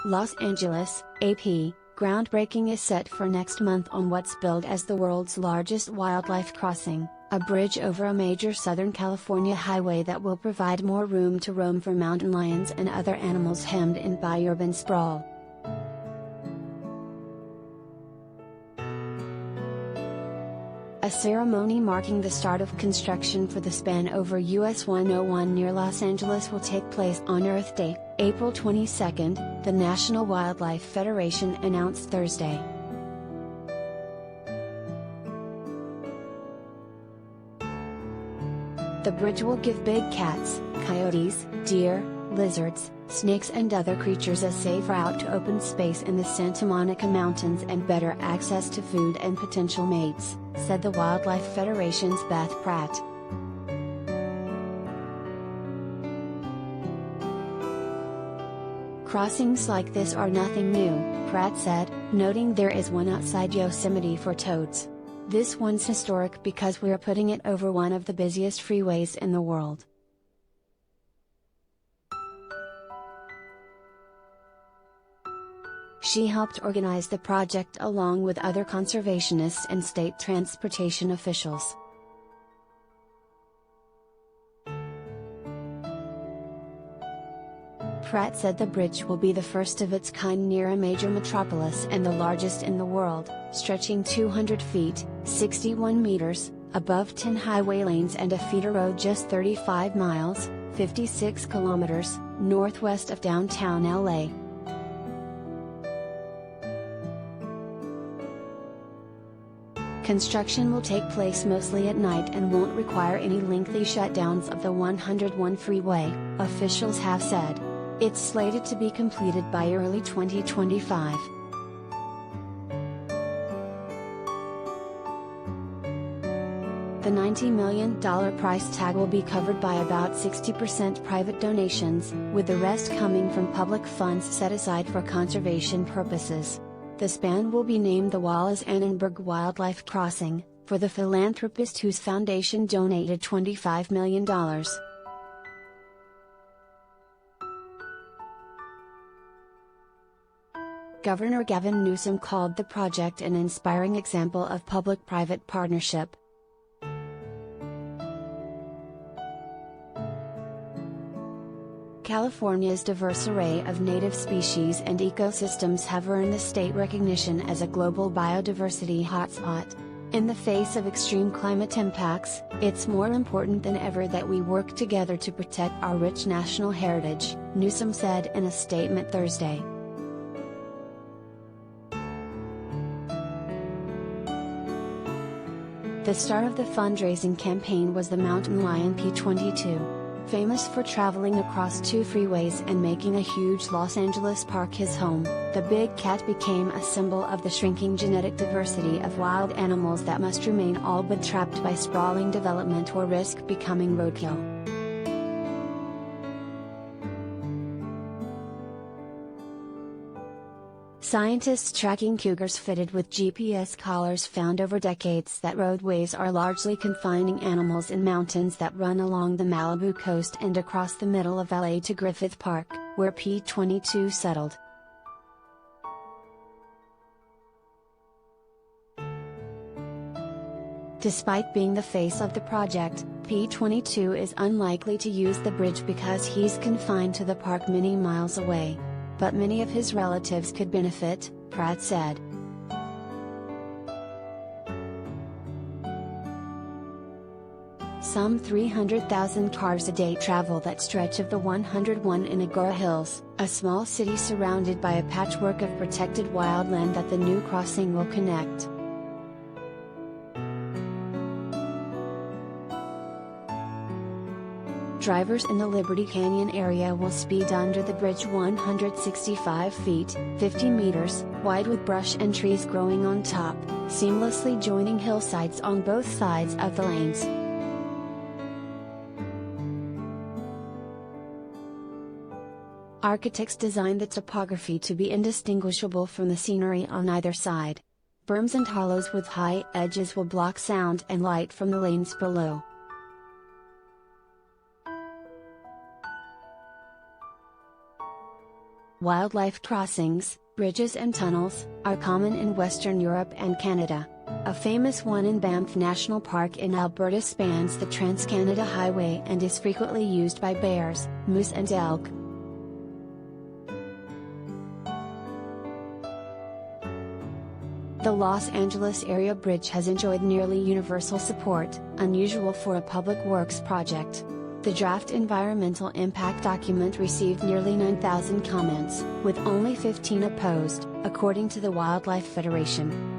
Los Angeles, AP, groundbreaking is set for next month on what's billed as the world's largest wildlife crossing, a bridge over a major Southern California highway that will provide more room to roam for mountain lions and other animals hemmed in by urban sprawl. A ceremony marking the start of construction for the span over US 101 near Los Angeles will take place on Earth Day, April 22, the National Wildlife Federation announced Thursday. The bridge will give big cats, coyotes, deer, lizards, snakes and other creatures a safe route to open space in the Santa Monica Mountains and better access to food and potential mates, said the Wildlife Federation's Beth Pratt. Crossings like this are nothing new, Pratt said, noting there is one outside Yosemite for toads. This one's historic because we're putting it over one of the busiest freeways in the world. She helped organize the project along with other conservationists and state transportation officials. Pratt said the bridge will be the first of its kind near a major metropolis and the largest in the world, stretching 200 feet, 61 meters, above 10 highway lanes and a feeder road just 35 miles, 56 kilometers, northwest of downtown LA. Construction will take place mostly at night and won't require any lengthy shutdowns of the 101 freeway, officials have said. It's slated to be completed by early 2025. The $90 million price tag will be covered by about 60% private donations, with the rest coming from public funds set aside for conservation purposes. The span will be named the Wallace Annenberg Wildlife Crossing, for the philanthropist whose foundation donated $25 million. Governor Gavin Newsom called the project an inspiring example of public-private partnership. California's diverse array of native species and ecosystems have earned the state recognition as a global biodiversity hotspot. In the face of extreme climate impacts, it's more important than ever that we work together to protect our rich national heritage, Newsom said in a statement Thursday. The star of the fundraising campaign was the mountain lion P22. Famous for traveling across two freeways and making a huge Los Angeles park his home, the big cat became a symbol of the shrinking genetic diversity of wild animals that must remain all but trapped by sprawling development or risk becoming roadkill. Scientists tracking cougars fitted with GPS collars found over decades that roadways are largely confining animals in mountains that run along the Malibu coast and across the middle of LA to Griffith Park, where P22 settled. Despite being the face of the project, P22 is unlikely to use the bridge because he's confined to the park many miles away. But many of his relatives could benefit, Pratt said. Some 300,000 cars a day travel that stretch of the 101 in Agora Hills, a small city surrounded by a patchwork of protected wildland that the new crossing will connect. Drivers in the Liberty Canyon area will speed under the bridge 165 feet, 50 meters, wide with brush and trees growing on top, seamlessly joining hillsides on both sides of the lanes. Architects designed the topography to be indistinguishable from the scenery on either side. Berms and hollows with high edges will block sound and light from the lanes below. Wildlife crossings, bridges and tunnels, are common in Western Europe and Canada. A famous one in Banff National Park in Alberta spans the Trans-Canada Highway and is frequently used by bears, moose and elk. The Los Angeles Area Bridge has enjoyed nearly universal support, unusual for a public works project. The draft environmental impact document received nearly 9,000 comments, with only 15 opposed, according to the Wildlife Federation.